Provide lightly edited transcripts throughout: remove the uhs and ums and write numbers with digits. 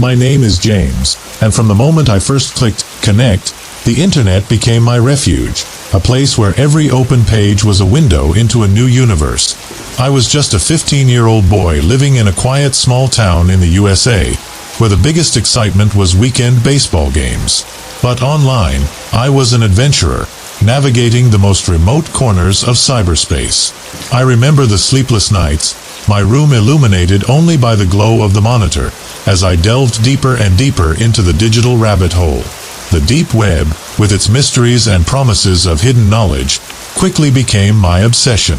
My name is James, and from the moment I first clicked connect, the internet became my refuge, a place where every open page was a window into a new universe. I was just a 15-year-old boy living in a quiet small town in the USA, where the biggest excitement was weekend baseball games. But online, I was an adventurer, navigating the most remote corners of cyberspace. I remember the sleepless nights, my room illuminated only by the glow of the monitor, as I delved deeper and deeper into the digital rabbit hole. The deep web, with its mysteries and promises of hidden knowledge, quickly became my obsession.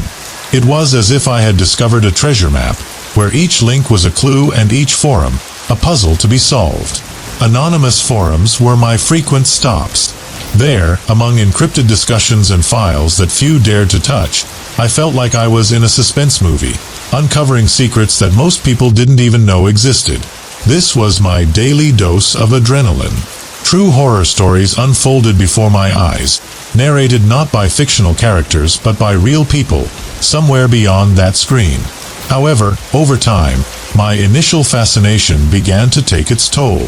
It was as if I had discovered a treasure map, where each link was a clue and each forum a puzzle to be solved. Anonymous forums were my frequent stops. There, among encrypted discussions and files that few dared to touch, I felt like I was in a suspense movie, uncovering secrets that most people didn't even know existed. This was my daily dose of adrenaline. True horror stories unfolded before my eyes, narrated not by fictional characters but by real people, somewhere beyond that screen. However, over time, my initial fascination began to take its toll.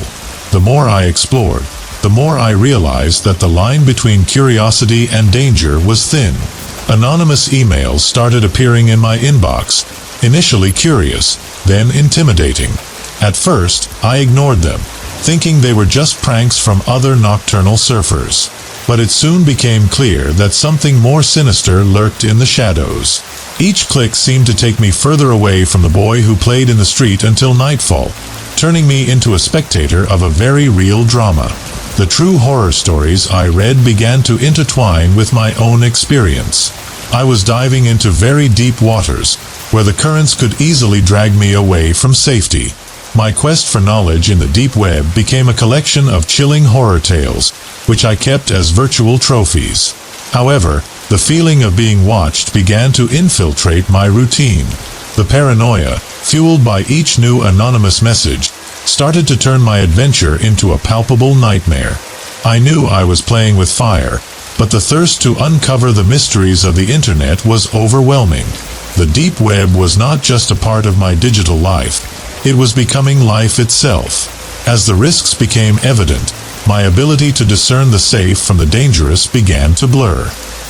The more I explored, the more I realized that the line between curiosity and danger was thin. Anonymous emails started appearing in my inbox, initially curious, then intimidating. At first, I ignored them, thinking they were just pranks from other nocturnal surfers. But it soon became clear that something more sinister lurked in the shadows. Each click seemed to take me further away from the boy who played in the street until nightfall, turning me into a spectator of a very real drama. The true horror stories I read began to intertwine with my own experience. I was diving into very deep waters, where the currents could easily drag me away from safety. My quest for knowledge in the deep web became a collection of chilling horror tales, which I kept as virtual trophies. However, the feeling of being watched began to infiltrate my routine. The paranoia, fueled by each new anonymous message, started to turn my adventure into a palpable nightmare. I knew I was playing with fire, but the thirst to uncover the mysteries of the internet was overwhelming. The deep web was not just a part of my digital life, it was becoming life itself. As the risks became evident, my ability to discern the safe from the dangerous began to blur.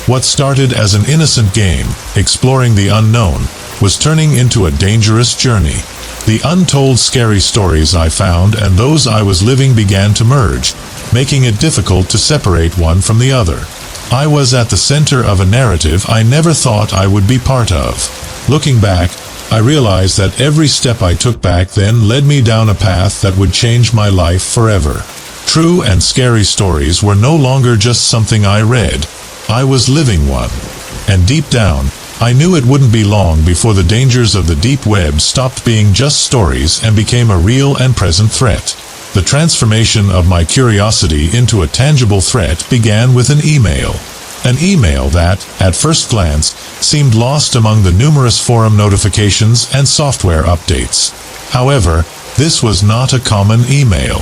What started as an innocent game, exploring the unknown, was turning into a dangerous journey. The untold scary stories I found and those I was living began to merge, making it difficult to separate one from the other. I was at the center of a narrative I never thought I would be part of. Looking back, I realized that every step I took back then led me down a path that would change my life forever. True and scary stories were no longer just something I read. I was living one. And deep down, I knew it wouldn't be long before the dangers of the deep web stopped being just stories and became a real and present threat. The transformation of my curiosity into a tangible threat began with an email. An email that, at first glance, seemed lost among the numerous forum notifications and software updates. However, this was not a common email.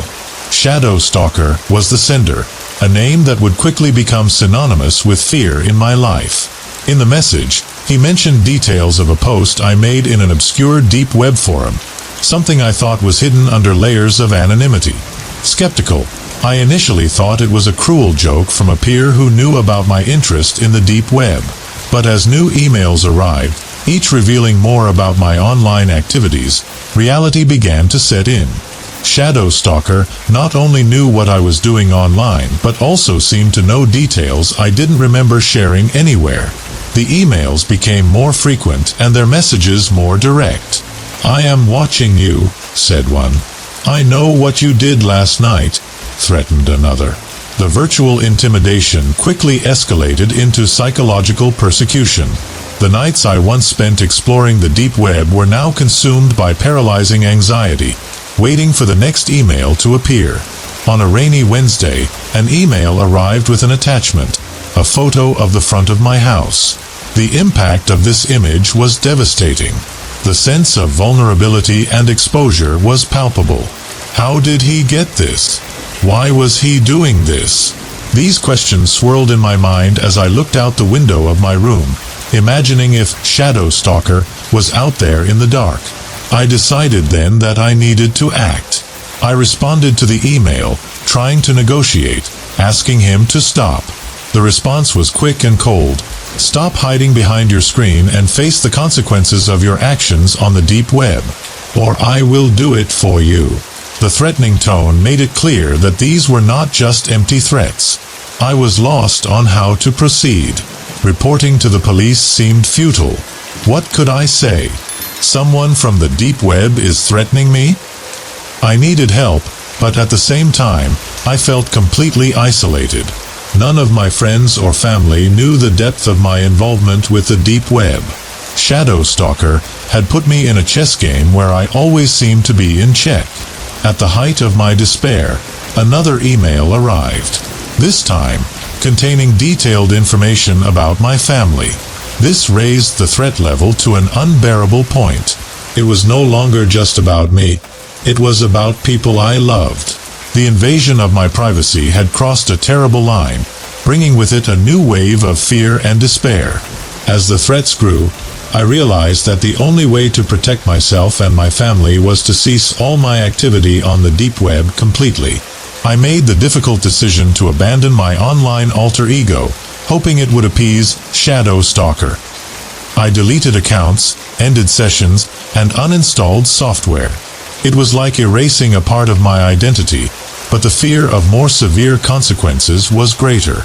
Shadow Stalker was the sender, a name that would quickly become synonymous with fear in my life. In the message, he mentioned details of a post I made in an obscure deep web forum, something I thought was hidden under layers of anonymity. Skeptical, I initially thought it was a cruel joke from a peer who knew about my interest in the deep web. But as new emails arrived, each revealing more about my online activities, reality began to set in. Shadow Stalker not only knew what I was doing online, but also seemed to know details I didn't remember sharing anywhere. The emails became more frequent and their messages more direct. "I am watching you," said one. "I know what you did last night," threatened another. The virtual intimidation quickly escalated into psychological persecution. The nights I once spent exploring the deep web were now consumed by paralyzing anxiety, waiting for the next email to appear. On a rainy Wednesday, an email arrived with an attachment, a photo of the front of my house. The impact of this image was devastating. The sense of vulnerability and exposure was palpable. How did he get this? Why was he doing this? These questions swirled in my mind as I looked out the window of my room, imagining if Shadow Stalker was out there in the dark. I decided then that I needed to act. I responded to the email, trying to negotiate, asking him to stop. The response was quick and cold. Stop hiding behind your screen and face the consequences of your actions on the deep web, or I will do it for you. The threatening tone made it clear that these were not just empty threats. I was lost on how to proceed. Reporting to the police seemed futile. What could I say? Someone from the deep web is threatening me? I needed help, but at the same time, I felt completely isolated. None of my friends or family knew the depth of my involvement with the deep web. Shadow Stalker had put me in a chess game where I always seemed to be in check. At the height of my despair, another email arrived. This time, containing detailed information about my family. This raised the threat level to an unbearable point. It was no longer just about me. It was about people I loved. The invasion of my privacy had crossed a terrible line, bringing with it a new wave of fear and despair. As the threats grew, I realized that the only way to protect myself and my family was to cease all my activity on the deep web completely. I made the difficult decision to abandon my online alter ego, hoping it would appease Shadow Stalker. I deleted accounts, ended sessions, and uninstalled software. It was like erasing a part of my identity, but the fear of more severe consequences was greater.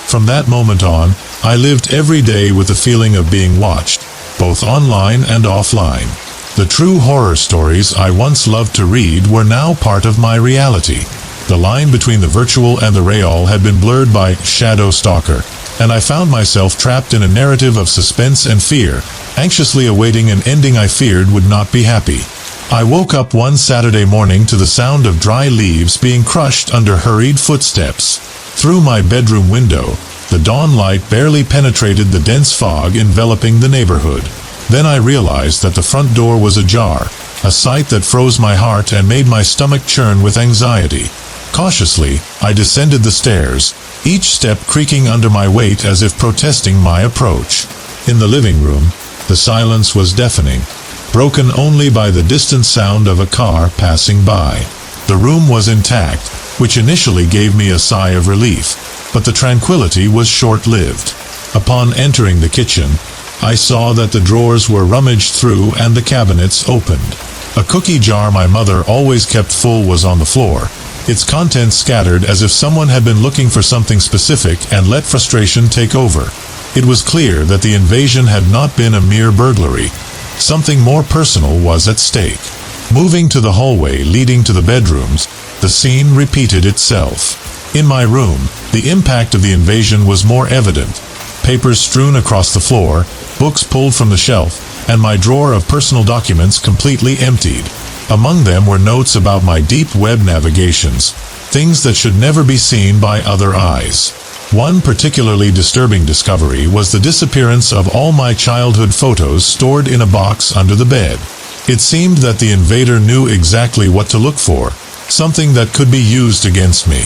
From that moment on, I lived every day with the feeling of being watched, both online and offline. The true horror stories I once loved to read were now part of my reality. The line between the virtual and the real had been blurred by Shadow Stalker, and I found myself trapped in a narrative of suspense and fear, anxiously awaiting an ending I feared would not be happy. I woke up one Saturday morning to the sound of dry leaves being crushed under hurried footsteps. Through my bedroom window, the dawn light barely penetrated the dense fog enveloping the neighborhood. Then I realized that the front door was ajar, a sight that froze my heart and made my stomach churn with anxiety. Cautiously, I descended the stairs, each step creaking under my weight as if protesting my approach. In the living room, the silence was deafening, broken only by the distant sound of a car passing by. The room was intact, which initially gave me a sigh of relief, but the tranquility was short-lived. Upon entering the kitchen, I saw that the drawers were rummaged through and the cabinets opened. A cookie jar my mother always kept full was on the floor, its contents scattered as if someone had been looking for something specific and let frustration take over. It was clear that the invasion had not been a mere burglary. Something more personal was at stake. Moving to the hallway leading to the bedrooms, the scene repeated itself. In my room, the impact of the invasion was more evident. Papers strewn across the floor, books pulled from the shelf, and my drawer of personal documents completely emptied. Among them were notes about my deep web navigations, things that should never be seen by other eyes. One particularly disturbing discovery was the disappearance of all my childhood photos stored in a box under the bed. It seemed that the invader knew exactly what to look for, something that could be used against me.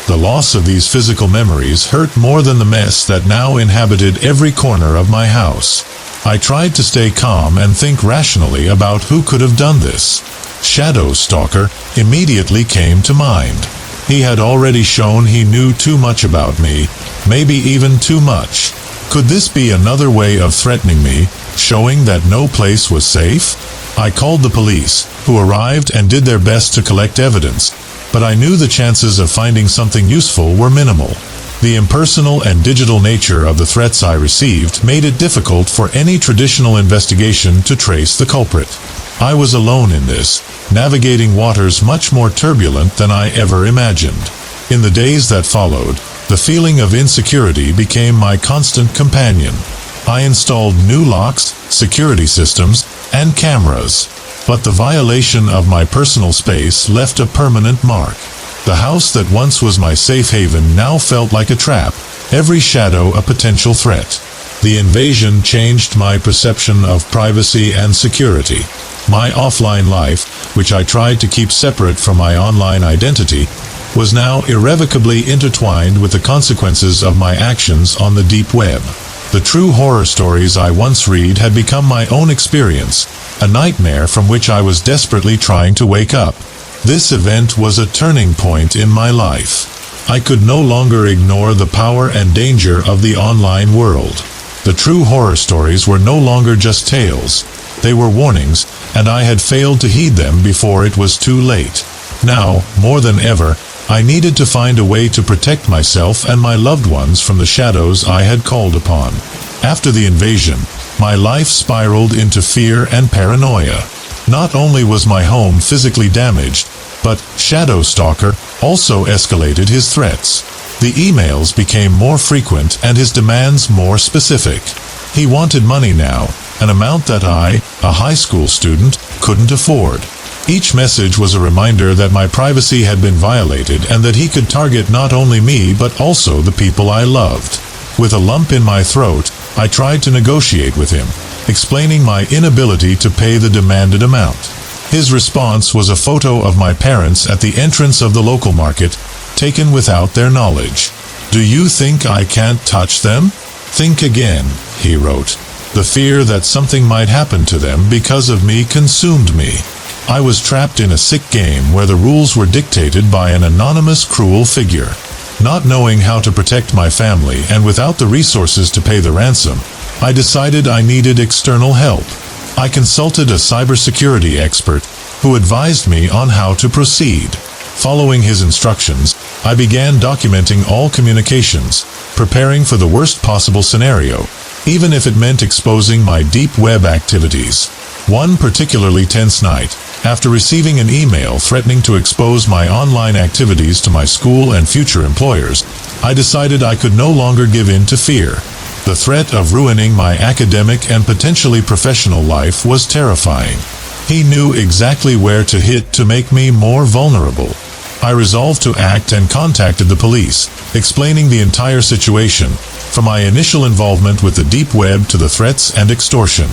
The loss of these physical memories hurt more than the mess that now inhabited every corner of my house. I tried to stay calm and think rationally about who could have done this. Shadow Stalker immediately came to mind. He had already shown he knew too much about me, maybe even too much. Could this be another way of threatening me, showing that no place was safe? I called the police, who arrived and did their best to collect evidence, but I knew the chances of finding something useful were minimal. The impersonal and digital nature of the threats I received made it difficult for any traditional investigation to trace the culprit. I was alone in this, navigating waters much more turbulent than I ever imagined. In the days that followed, the feeling of insecurity became my constant companion. I installed new locks, security systems, and cameras, but the violation of my personal space left a permanent mark. The house that once was my safe haven now felt like a trap, every shadow a potential threat. The invasion changed my perception of privacy and security. My offline life, which I tried to keep separate from my online identity, was now irrevocably intertwined with the consequences of my actions on the deep web. The true horror stories I once read had become my own experience, a nightmare from which I was desperately trying to wake up. This event was a turning point in my life. I could no longer ignore the power and danger of the online world. The true horror stories were no longer just tales. They were warnings, and I had failed to heed them before it was too late. Now, more than ever, I needed to find a way to protect myself and my loved ones from the shadows I had called upon. After the invasion, my life spiraled into fear and paranoia. Not only was my home physically damaged, but Shadow Stalker also escalated his threats. The emails became more frequent and his demands more specific. He wanted money now, an amount that I, a high school student, couldn't afford. Each message was a reminder that my privacy had been violated and that he could target not only me but also the people I loved. With a lump in my throat, I tried to negotiate with him, explaining my inability to pay the demanded amount. His response was a photo of my parents at the entrance of the local market, taken without their knowledge. "Do you think I can't touch them? Think again," he wrote. The fear that something might happen to them because of me consumed me. I was trapped in a sick game where the rules were dictated by an anonymous, cruel figure. Not knowing how to protect my family and without the resources to pay the ransom, I decided I needed external help. I consulted a cybersecurity expert who advised me on how to proceed. Following his instructions, I began documenting all communications, preparing for the worst possible scenario, even if it meant exposing my deep web activities. One particularly tense night, after receiving an email threatening to expose my online activities to my school and future employers, I decided I could no longer give in to fear. The threat of ruining my academic and potentially professional life was terrifying. He knew exactly where to hit to make me more vulnerable. I resolved to act and contacted the police, explaining the entire situation, from my initial involvement with the deep web to the threats and extortion.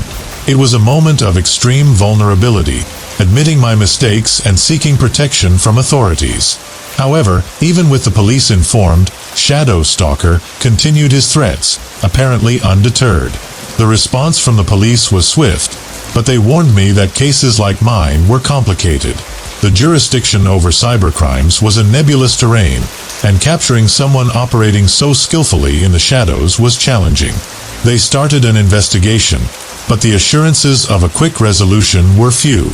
It was a moment of extreme vulnerability, admitting my mistakes and seeking protection from authorities. However, even with the police informed, Shadow Stalker continued his threats, apparently undeterred. The response from the police was swift, but they warned me that cases like mine were complicated. The jurisdiction over cybercrimes was a nebulous terrain, and capturing someone operating so skillfully in the shadows was challenging. They started an investigation, but the assurances of a quick resolution were few.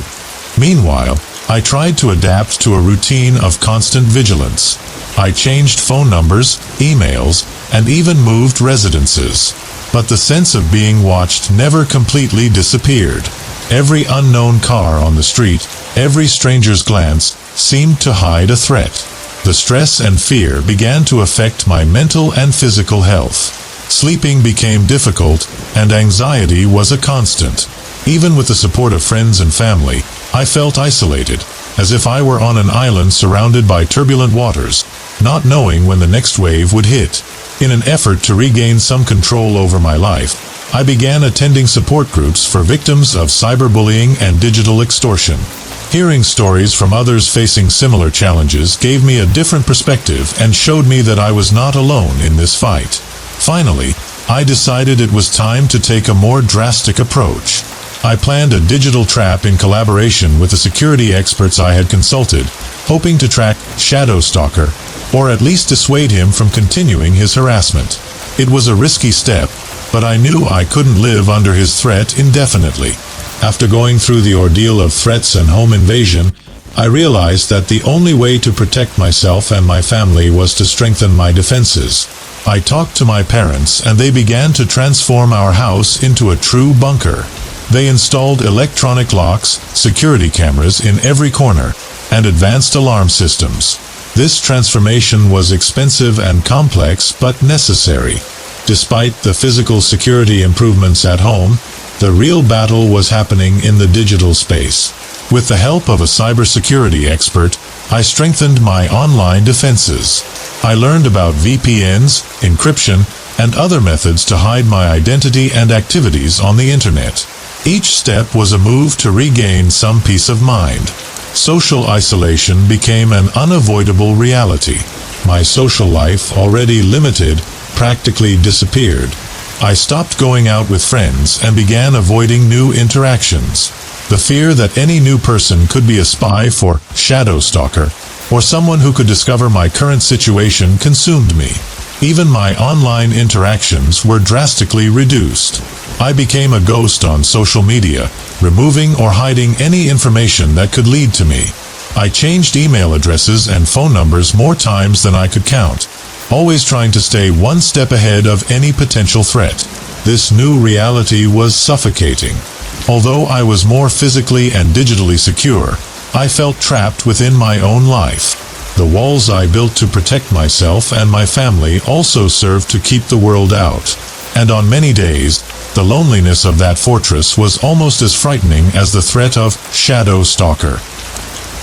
Meanwhile, I tried to adapt to a routine of constant vigilance. I changed phone numbers, emails, and even moved residences. But the sense of being watched never completely disappeared. Every unknown car on the street, every stranger's glance, seemed to hide a threat. The stress and fear began to affect my mental and physical health. Sleeping became difficult, and anxiety was a constant. Even with the support of friends and family, I felt isolated, as if I were on an island surrounded by turbulent waters, not knowing when the next wave would hit. In an effort to regain some control over my life, I began attending support groups for victims of cyberbullying and digital extortion. Hearing stories from others facing similar challenges gave me a different perspective and showed me that I was not alone in this fight. Finally, I decided it was time to take a more drastic approach. I planned a digital trap in collaboration with the security experts I had consulted, hoping to track Shadow Stalker, or at least dissuade him from continuing his harassment. It was a risky step, but I knew I couldn't live under his threat indefinitely. After going through the ordeal of threats and home invasion, I realized that the only way to protect myself and my family was to strengthen my defenses. I talked to my parents, and they began to transform our house into a true bunker. They installed electronic locks, security cameras in every corner, and advanced alarm systems. This transformation was expensive and complex, but necessary. Despite the physical security improvements at home, the real battle was happening in the digital space. With the help of a cybersecurity expert, I strengthened my online defenses. I learned about VPNs, encryption, and other methods to hide my identity and activities on the internet. Each step was a move to regain some peace of mind. Social isolation became an unavoidable reality. My social life, already limited, practically disappeared. I stopped going out with friends and began avoiding new interactions. The fear that any new person could be a spy for shadow stalker, or someone who could discover my current situation consumed me. Even my online interactions were drastically reduced. I became a ghost on social media, removing or hiding any information that could lead to me. I changed email addresses and phone numbers more times than I could count, always trying to stay one step ahead of any potential threat. This new reality was suffocating. Although I was more physically and digitally secure, I felt trapped within my own life. The walls I built to protect myself and my family also served to keep the world out. And on many days, the loneliness of that fortress was almost as frightening as the threat of shadow stalker.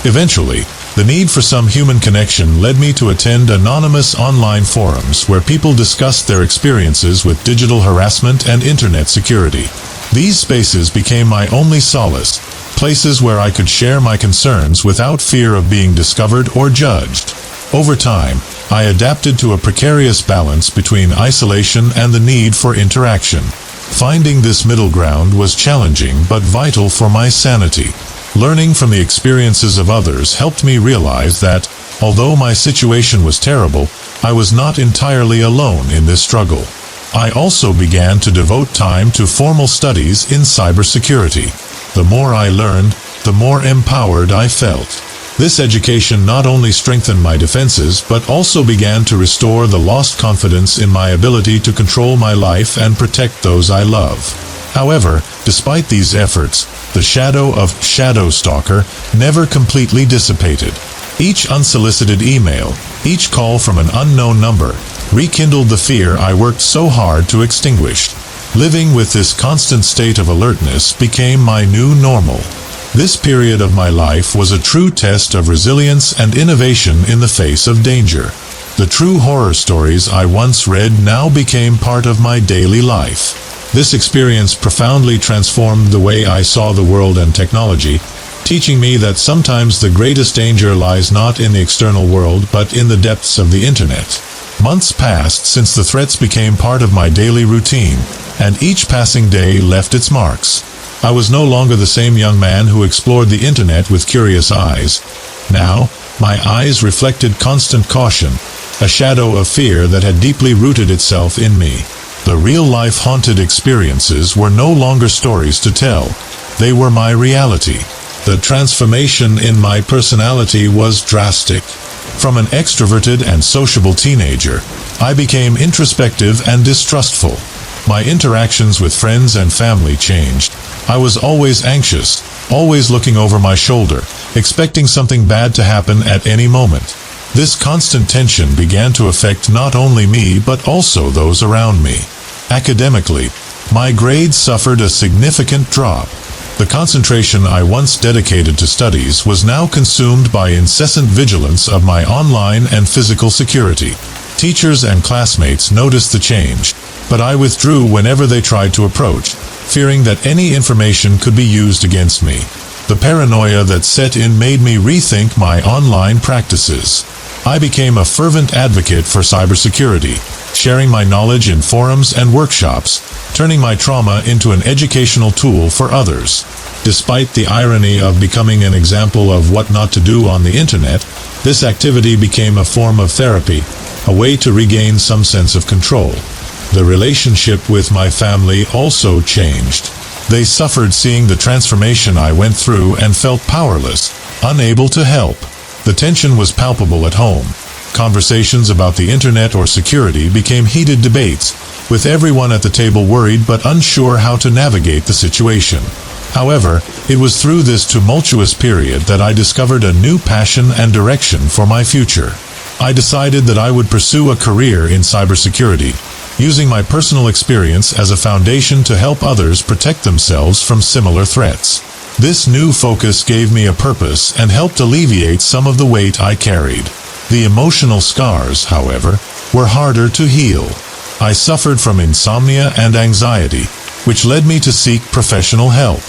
Eventually, the need for some human connection led me to attend anonymous online forums where people discussed their experiences with digital harassment and internet security. These spaces became my only solace, places where I could share my concerns without fear of being discovered or judged. Over time, I adapted to a precarious balance between isolation and the need for interaction. Finding this middle ground was challenging but vital for my sanity. Learning from the experiences of others helped me realize that, although my situation was terrible, I was not entirely alone in this struggle. I also began to devote time to formal studies in cybersecurity. The more I learned, the more empowered I felt. This education not only strengthened my defenses but also began to restore the lost confidence in my ability to control my life and protect those I love. However, despite these efforts, the shadow of shadow stalker never completely dissipated. Each unsolicited email, each call from an unknown number, rekindled the fear I worked so hard to extinguish. Living with this constant state of alertness became my new normal. This period of my life was a true test of resilience and innovation in the face of danger. The true horror stories I once read now became part of my daily life. This experience profoundly transformed the way I saw the world and technology, teaching me that sometimes the greatest danger lies not in the external world but in the depths of the internet. Months passed since the threats became part of my daily routine, and each passing day left its marks. I was no longer the same young man who explored the internet with curious eyes. Now, my eyes reflected constant caution, a shadow of fear that had deeply rooted itself in me. The real-life haunted experiences were no longer stories to tell. They were my reality. The transformation in my personality was drastic. From an extroverted and sociable teenager, I became introspective and distrustful. My interactions with friends and family changed. I was always anxious, always looking over my shoulder, expecting something bad to happen at any moment. This constant tension began to affect not only me but also those around me. Academically, my grades suffered a significant drop. The concentration I once dedicated to studies was now consumed by incessant vigilance of my online and physical security. Teachers and classmates noticed the change, but I withdrew whenever they tried to approach, fearing that any information could be used against me. The paranoia that set in made me rethink my online practices. I became a fervent advocate for cybersecurity, sharing my knowledge in forums and workshops, turning my trauma into an educational tool for others. Despite the irony of becoming an example of what not to do on the internet, this activity became a form of therapy, a way to regain some sense of control. The relationship with my family also changed. They suffered seeing the transformation I went through and felt powerless, unable to help. The tension was palpable at home. Conversations about the internet or security became heated debates, with everyone at the table worried but unsure how to navigate the situation. However, it was through this tumultuous period that I discovered a new passion and direction for my future. I decided that I would pursue a career in cybersecurity, using my personal experience as a foundation to help others protect themselves from similar threats. This new focus gave me a purpose and helped alleviate some of the weight I carried. The emotional scars, however, were harder to heal. I suffered from insomnia and anxiety, which led me to seek professional help.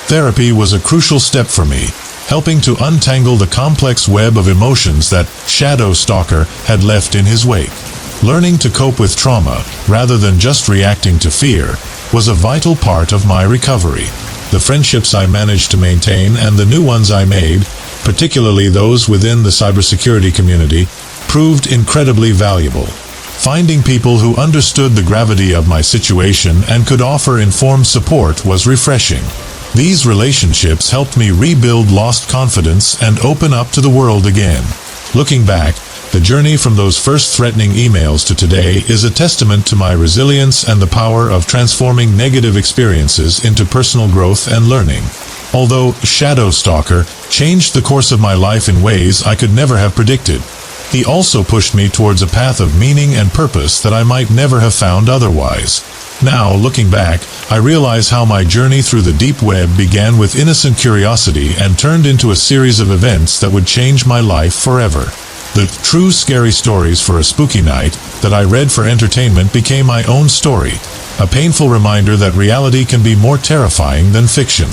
Therapy was a crucial step for me, helping to untangle the complex web of emotions that Shadow Stalker had left in his wake. Learning to cope with trauma, rather than just reacting to fear, was a vital part of my recovery. the friendships I managed to maintain, and the new ones I made, particularly those within the cybersecurity community, proved incredibly valuable. Finding people who understood the gravity of my situation and could offer informed support was refreshing. These relationships helped me rebuild lost confidence and open up to the world again. Looking back, the journey from those first threatening emails to today is a testament to my resilience and the power of transforming negative experiences into personal growth and learning. Although Shadow Stalker changed the course of my life in ways I could never have predicted, he also pushed me towards a path of meaning and purpose that I might never have found otherwise. Now, looking back, I realize how my journey through the deep web began with innocent curiosity and turned into a series of events that would change my life forever. The true scary stories for a spooky night that I read for entertainment became my own story, a painful reminder that reality can be more terrifying than fiction.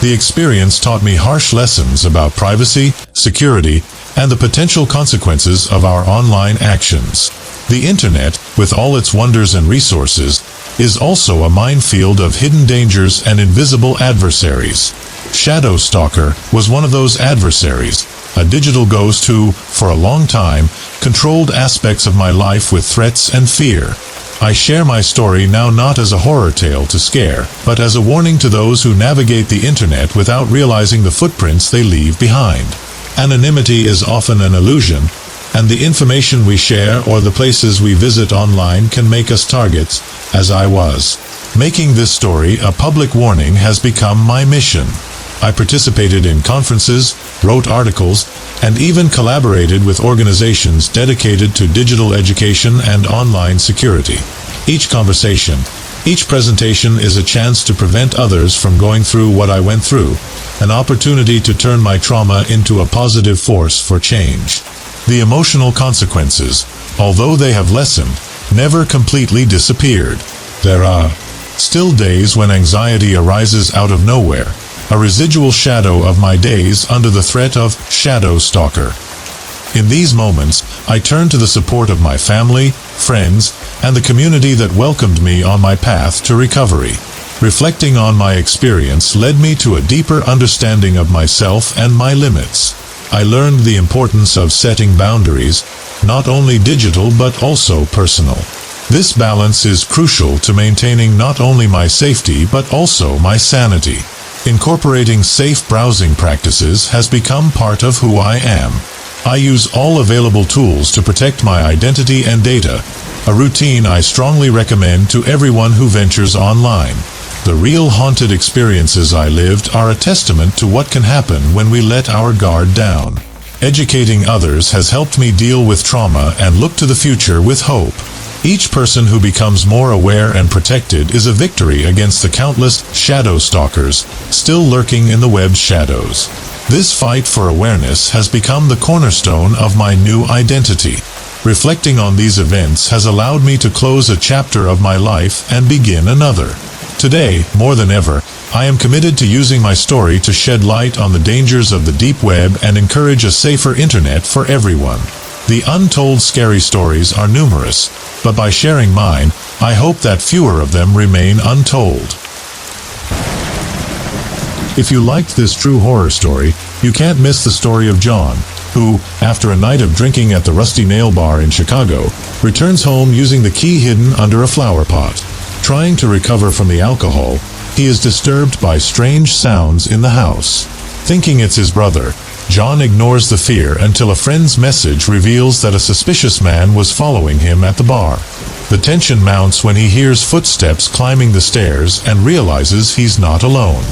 The experience taught me harsh lessons about privacy, security, and the potential consequences of our online actions. The internet, with all its wonders and resources, is also a minefield of hidden dangers and invisible adversaries. Shadow Stalker was one of those adversaries, a digital ghost who, for a long time, controlled aspects of my life with threats and fear. I share my story now not as a horror tale to scare, but as a warning to those who navigate the internet without realizing the footprints they leave behind. Anonymity is often an illusion, and the information we share or the places we visit online can make us targets, as I was. Making this story a public warning has become my mission. I participated in conferences, wrote articles, and even collaborated with organizations dedicated to digital education and online security. Each conversation, each presentation is a chance to prevent others from going through what I went through, an opportunity to turn my trauma into a positive force for change. The emotional consequences, although they have lessened, never completely disappeared. There are still days when anxiety arises out of nowhere, a residual shadow of my days under the threat of Shadow Stalker. In these moments, I turn to the support of my family, friends, and the community that welcomed me on my path to recovery. Reflecting on my experience led me to a deeper understanding of myself and my limits. I learned the importance of setting boundaries, not only digital but also personal. This balance is crucial to maintaining not only my safety but also my sanity. Incorporating safe browsing practices has become part of who I am. I use all available tools to protect my identity and data, a routine I strongly recommend to everyone who ventures online. The real haunted experiences I lived are a testament to what can happen when we let our guard down. Educating others has helped me deal with trauma and look to the future with hope. Each person who becomes more aware and protected is a victory against the countless shadow stalkers still lurking in the web's shadows. This fight for awareness has become the cornerstone of my new identity. Reflecting on these events has allowed me to close a chapter of my life and begin another. Today, more than ever, I am committed to using my story to shed light on the dangers of the deep web and encourage a safer internet for everyone. The untold scary stories are numerous, but by sharing mine, I hope that fewer of them remain untold. If you liked this true horror story, you can't miss the story of John, who, after a night of drinking at the Rusty Nail Bar in Chicago, returns home using the key hidden under a flower pot. Trying to recover from the alcohol, he is disturbed by strange sounds in the house. Thinking it's his brother, John ignores the fear until a friend's message reveals that a suspicious man was following him at the bar. The tension mounts when he hears footsteps climbing the stairs and realizes he's not alone.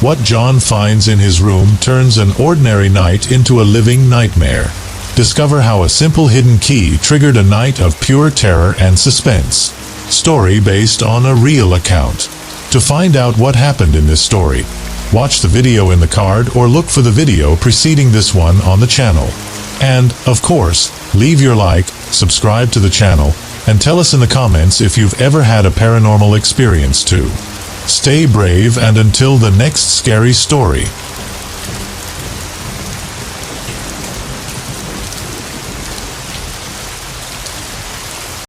What John finds in his room turns an ordinary night into a living nightmare. Discover how a simple hidden key triggered a night of pure terror and suspense. Story based on a real account. To find out what happened in this story, watch the video in the card or look for the video preceding this one on the channel. And, of course, leave your like, subscribe to the channel, and tell us in the comments if you've ever had a paranormal experience too. Stay brave, and until the next scary story.